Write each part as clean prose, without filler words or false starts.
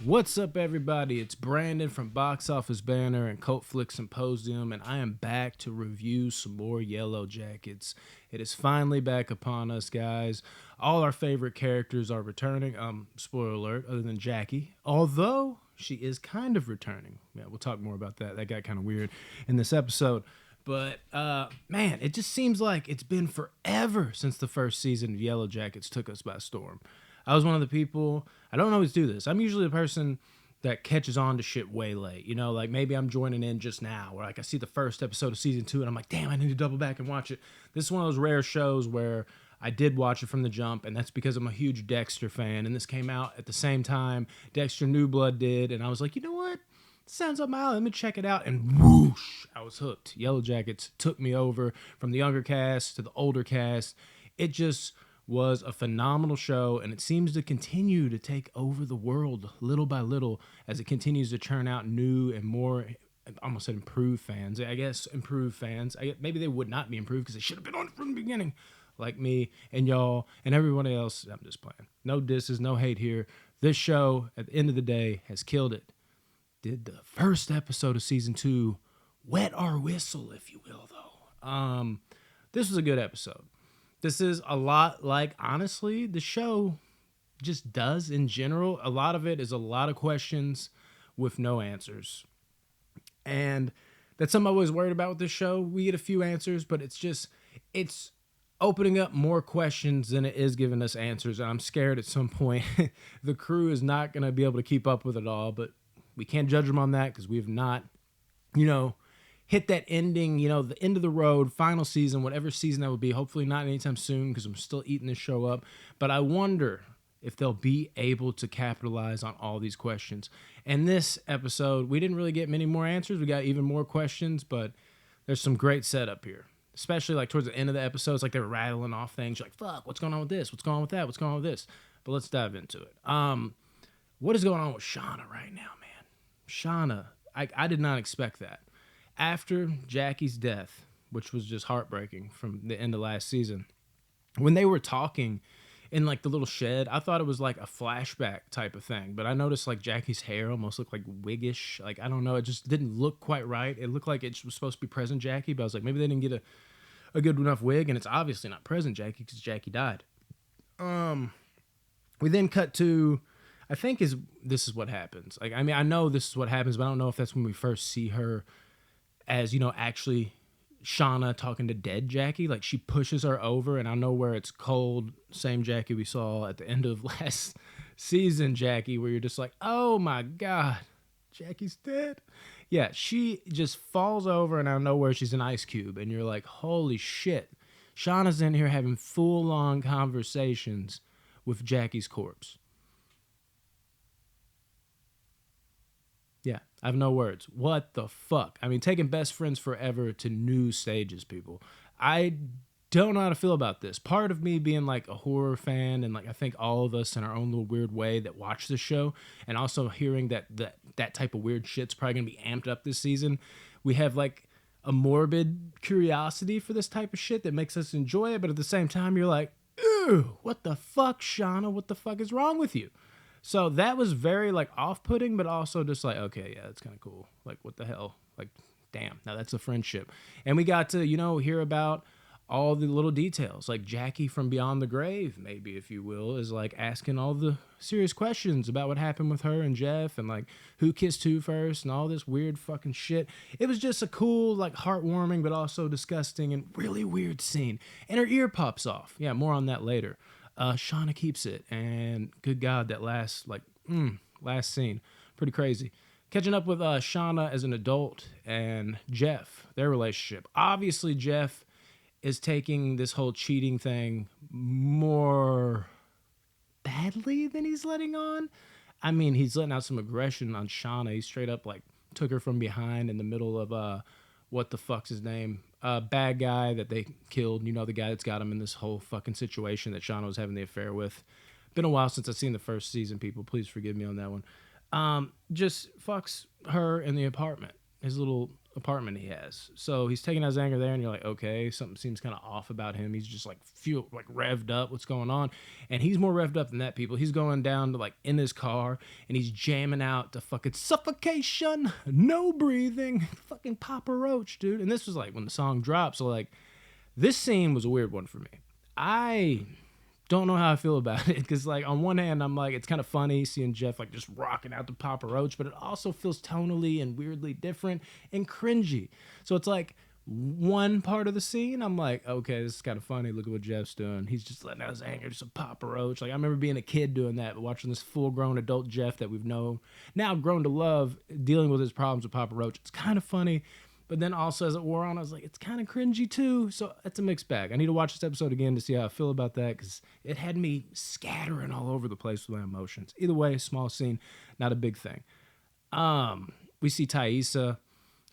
What's up, everybody? It's Brandon from Box Office Banner and Cult Flick Symposium, and I am back to review some more Yellowjackets. It is finally back upon us, guys. All our favorite characters are returning. Spoiler alert, other than Jackie, although she is kind of returning. Yeah, we'll talk more about that. That got kind of weird in this episode. But man, it just seems like it's been forever since the first season of Yellowjackets took us by storm. I was one of the people. I don't always do this. I'm usually the person that catches on to shit way late. You know, like maybe I'm joining in just now, or like I see the first episode of season 2, and I'm like, damn, I need to double back and watch it. This is one of those rare shows where I did watch it from the jump, and that's because I'm a huge Dexter fan. And this came out at the same time Dexter New Blood did, and I was like, you know what? Sounds up my alley. Let me check it out. And whoosh, I was hooked. Yellowjackets took me over from the younger cast to the older cast. It just was a phenomenal show, and it seems to continue to take over the world little by little as it continues to churn out new and more, I almost said improved fans. I guess improved fans. Maybe they would not be improved because they should have been on it from the beginning, like me and y'all and everyone else. I'm just playing. No disses, no hate here. This show, at the end of the day, has killed it. Did the first episode of season 2 wet our whistle, if you will, though. This was a good episode. This is a lot like, honestly, the show just does in general. A lot of it is a lot of questions with no answers. And that's something I was worried about with this show. We get a few answers, but it's opening up more questions than it is giving us answers. And I'm scared at some point the crew is not going to be able to keep up with it all, but we can't judge them on that because we have not, hit that ending, the end of the road, final season, whatever season that would be. Hopefully not anytime soon because I'm still eating this show up. But I wonder if they'll be able to capitalize on all these questions. And this episode, we didn't really get many more answers. We got even more questions, but there's some great setup here. Especially like towards the end of the episode, it's like they're rattling off things. You're like, fuck, what's going on with this? What's going on with that? What's going on with this? But let's dive into it. What is going on with Shauna right now, man? Shauna, I did not expect that. After Jackie's death, which was just heartbreaking from the end of last season, when they were talking in like the little shed, I thought it was like a flashback type of thing. But I noticed like Jackie's hair almost looked like wiggish. Like, I don't know, it just didn't look quite right. It looked like it was supposed to be present Jackie, but I was like, maybe they didn't get a good enough wig, and it's obviously not present Jackie because Jackie died. We then cut to, I think this is what happens. Like, I mean, I know this is what happens, but I don't know if that's when we first see her as, actually Shauna talking to dead Jackie. Like, she pushes her over, and I know where it's cold, same Jackie we saw at the end of last season, Jackie, where you're just like, oh my God, Jackie's dead. Yeah, she just falls over, and I know where she's an ice cube, and you're like, holy shit. Shauna's in here having full-on conversations with Jackie's corpse. Yeah, I have no words. What the fuck? I mean, taking best friends forever to new stages, people. I don't know how to feel about this. Part of me being like a horror fan, and like I think all of us in our own little weird way that watch this show, and also hearing that type of weird shit's probably gonna be amped up this season. We have like a morbid curiosity for this type of shit that makes us enjoy it, but at the same time, you're like, ew, what the fuck, Shauna? What the fuck is wrong with you? So that was very like off-putting, but also just like, okay, yeah, that's kind of cool. Like, what the hell? Like, damn, now that's a friendship. And we got to, hear about all the little details. Like Jackie from Beyond the Grave, maybe, if you will, is like asking all the serious questions about what happened with her and Jeff, and like who kissed who first and all this weird fucking shit. It was just a cool, like heartwarming, but also disgusting and really weird scene. And her ear pops off. Yeah, more on that later. Shauna keeps it, and good God, that last scene, pretty crazy. Catching up with Shauna as an adult and Jeff, their relationship. Obviously, Jeff is taking this whole cheating thing more badly than he's letting on. I mean, he's letting out some aggression on Shauna. He straight up like took her from behind in the middle of what the fuck's his name? Bad guy that they killed. The guy that's got him in this whole fucking situation that Shauna was having the affair with. Been a while since I've seen the first season, people. Please forgive me on that one. Just fucks her in the apartment. His little apartment he has. So he's taking out his anger there, and you're like, okay, something seems kind of off about him. He's just like revved up. What's going on? And he's more revved up than that. People. He's going down to like in his car, and he's jamming out to fucking Suffocation, No Breathing, fucking Papa Roach, dude. And this was like when the song dropped. So like, this scene was a weird one for me. I don't know how I feel about it because, like, on one hand, I'm like, it's kind of funny seeing Jeff like just rocking out to Papa Roach, but it also feels tonally and weirdly different and cringy. So it's like one part of the scene, I'm like, okay, this is kind of funny. Look at what Jeff's doing. He's just letting out his anger to some Papa Roach. Like, I remember being a kid doing that, but watching this full-grown adult Jeff that we've now grown to love, dealing with his problems with Papa Roach. It's kind of funny. But then also as it wore on, I was like, it's kind of cringy too. So it's a mixed bag. I need to watch this episode again to see how I feel about that because it had me scattering all over the place with my emotions. Either way, small scene, not a big thing. We see Thaisa,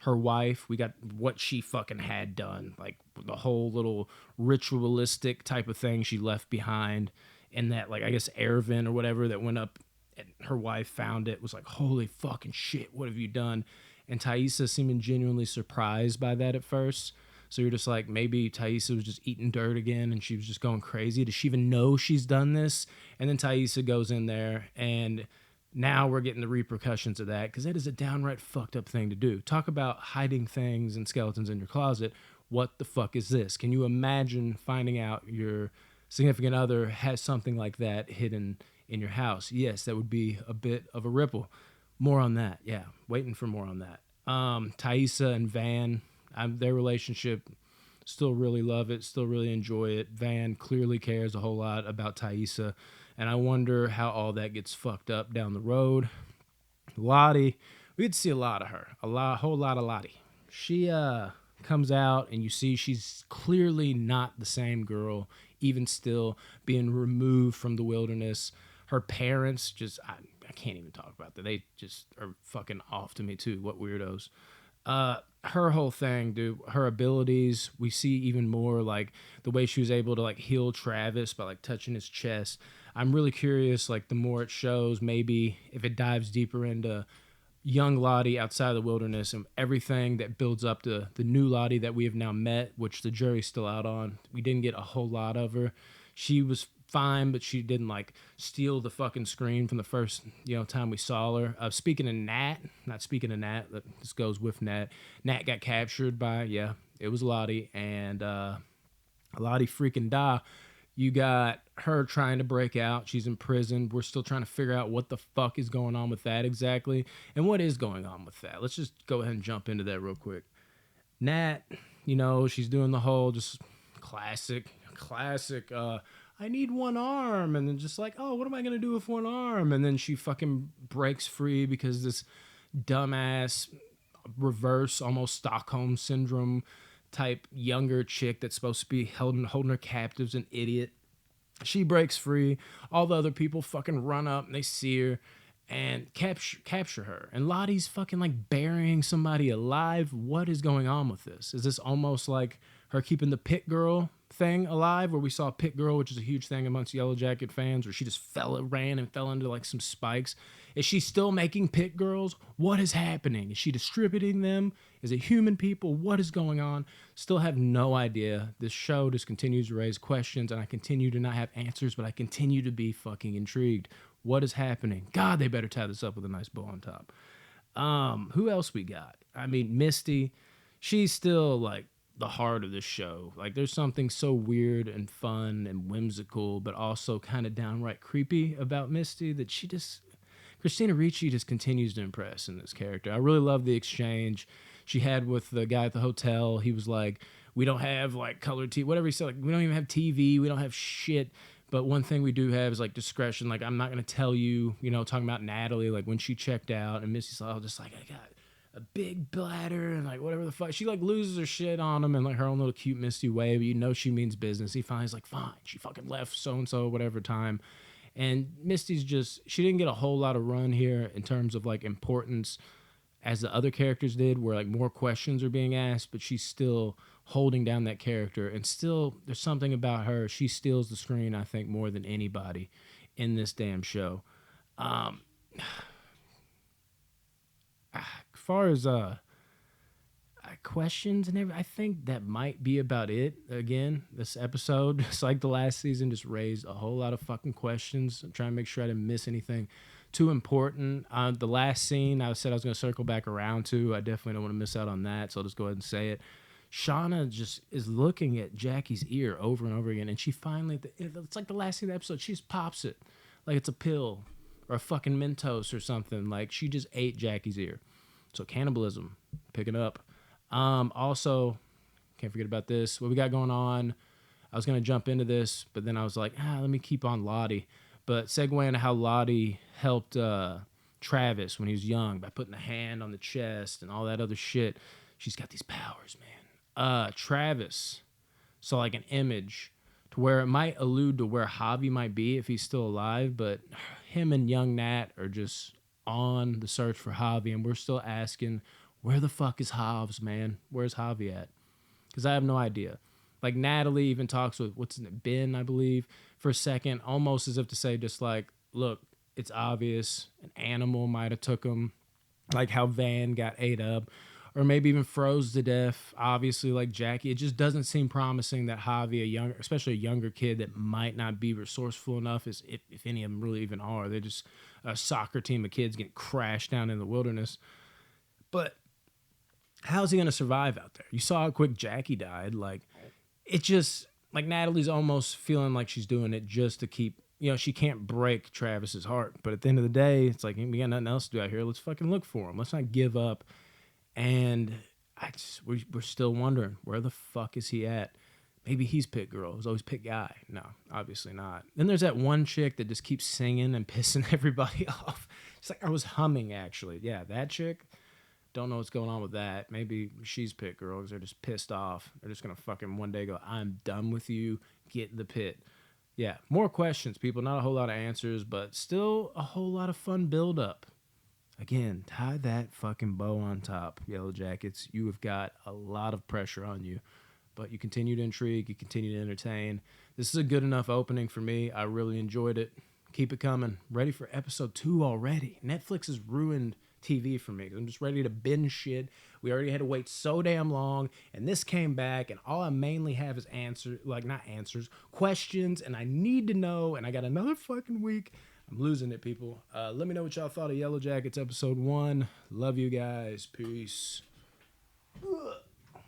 her wife. We got what she fucking had done. Like the whole little ritualistic type of thing she left behind in that, like, I guess air vent or whatever that went up and her wife found it. Was like, holy fucking shit, what have you done? And Thaisa seeming genuinely surprised by that at first. So you're just like, maybe Thaisa was just eating dirt again and she was just going crazy. Does she even know she's done this? And then Thaisa goes in there, and now we're getting the repercussions of that because that is a downright fucked up thing to do. Talk about hiding things and skeletons in your closet. What the fuck is this? Can you imagine finding out your significant other has something like that hidden in your house? Yes, that would be a bit of a ripple. More on that. Yeah, waiting for more on that. Thaisa and Van, their relationship, still really love it, still really enjoy it. Van clearly cares a whole lot about Thaisa, and I wonder how all that gets fucked up down the road. Lottie, we get to see a lot of her, whole lot of Lottie. She comes out, and you see she's clearly not the same girl, even still being removed from the wilderness. Her parents just, I can't even talk about that. They just are fucking off to me too. What weirdos. Her whole thing, dude, her abilities, we see even more like the way she was able to like heal Travis by like touching his chest. I'm really curious, like the more it shows, maybe if it dives deeper into young Lottie outside of the wilderness and everything that builds up to the new Lottie that we have now met, which the jury's still out on. We didn't get a whole lot of her. She was fine, but she didn't like steal the fucking screen from the first time we saw her. Speaking of Nat, this goes with Nat. Nat got captured by it was Lottie, and Lottie freaking die. You got her trying to break out. She's in prison. We're still trying to figure out what the fuck is going on with that exactly, and what is going on with that. Let's just go ahead and jump into that real quick. Nat, she's doing the whole just classic. I need one arm, and then just like, oh, what am I gonna do with one arm? And then she fucking breaks free because this dumbass reverse, almost Stockholm syndrome type younger chick that's supposed to be holding her captive's an idiot. She breaks free. All the other people fucking run up and they see her and capture her. And Lottie's fucking like burying somebody alive. What is going on with this? Is this almost like her keeping the Pit Girl thing alive, where we saw Pit Girl, which is a huge thing amongst Yellowjacket fans, where she just ran and fell into like some spikes? Is she still making Pit Girls? What is happening? Is she distributing them? Is it human people? What is going on? Still have no idea. This show just continues to raise questions, and I continue to not have answers, but I continue to be fucking intrigued. What is happening? God, they better tie this up with a nice bow on top. Who else we got? I mean, Misty, she's still like the heart of this show. Like, there's something so weird and fun and whimsical, but also kind of downright creepy about Misty that Christina Ricci just continues to impress in this character. I really love the exchange she had with the guy at the hotel. He was like, we don't have like colored TV, whatever he said, like, we don't even have TV, we don't have shit. But one thing we do have is like discretion. Like, I'm not going to tell you, talking about Natalie, like when she checked out and Misty's all just like, I got a big bladder and like whatever the fuck. She like loses her shit on him in like her own little cute Misty way, but she means business. He finally's like, fine. She fucking left so-and-so, whatever time. And Misty's she didn't get a whole lot of run here in terms of like importance as the other characters did, where like more questions are being asked, but she's still holding down that character. And still, there's something about her. She steals the screen, I think, more than anybody in this damn show. As far as questions and everything. I think that might be about it. Again, this episode, just like the last season, just raised a whole lot of fucking questions. I'm trying to make sure I didn't miss anything too important. The last scene I said I was going to circle back around to. I definitely don't want to miss out on that, so I'll just go ahead and say it. Shauna just is looking at Jackie's ear over and over again, and she finally, it's like the last scene of the episode, she just pops it like it's a pill or a fucking Mentos or something. Like she just ate Jackie's ear. So cannibalism, picking up. Also, can't forget about this. What we got going on, I was going to jump into this, but then I was like, let me keep on Lottie. But segue into how Lottie helped Travis when he was young by putting a hand on the chest and all that other shit. She's got these powers, man. Travis saw like an image to where it might allude to where Javi might be if he's still alive, but him and young Nat are just on the search for Javi, and we're still asking, where the fuck is Havs, man? Where's Javi at? Because I have no idea. Like Natalie even talks with, what's his name, Ben, I believe, for a second, almost as if to say just like, look, it's obvious an animal might have took him, like how Van got ate up, or maybe even froze to death, obviously like Jackie. It just doesn't seem promising that Javi, especially a younger kid that might not be resourceful enough, if any of them really even are. They're just a soccer team of kids getting crashed down in the wilderness. But how's he going to survive out there? You saw how quick Jackie died. Like, it just, like Natalie's almost feeling like she's doing it just to keep, she can't break Travis's heart. But at the end of the day, it's like, we got nothing else to do out here. Let's fucking look for him. Let's not give up. And we're still wondering, where the fuck is he at? Maybe he's pit girl. It was always pit guy. No, obviously not. Then there's that one chick that just keeps singing and pissing everybody off. It's like I was humming, actually. Yeah, that chick. Don't know what's going on with that. Maybe she's pit girl because they're just pissed off. They're just going to fucking one day go, I'm done with you. Get in the pit. Yeah, more questions, people. Not a whole lot of answers, but still a whole lot of fun build-up. Again, tie that fucking bow on top, Yellowjackets. You have got a lot of pressure on you, but you continue to intrigue, you continue to entertain. This is a good enough opening for me. I really enjoyed it. Keep it coming. Ready for episode 2 already. Netflix has ruined TV for me. I'm just ready to binge shit. We already had to wait so damn long, and this came back, and all I mainly have is questions, and I need to know, and I got another fucking week. I'm losing it, people. Let me know what y'all thought of Yellowjackets episode 1. Love you guys. Peace. Ugh.